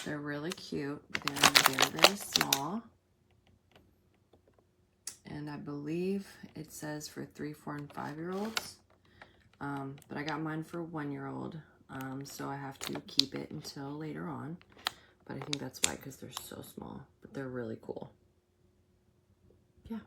They're really cute. They're very, very small. And I believe it says for 3, 4, and 5-year-olds. But I got mine for 1-year-old. So I have to keep it until later on. But I think that's why, because they're so small. But they're really cool. Yeah.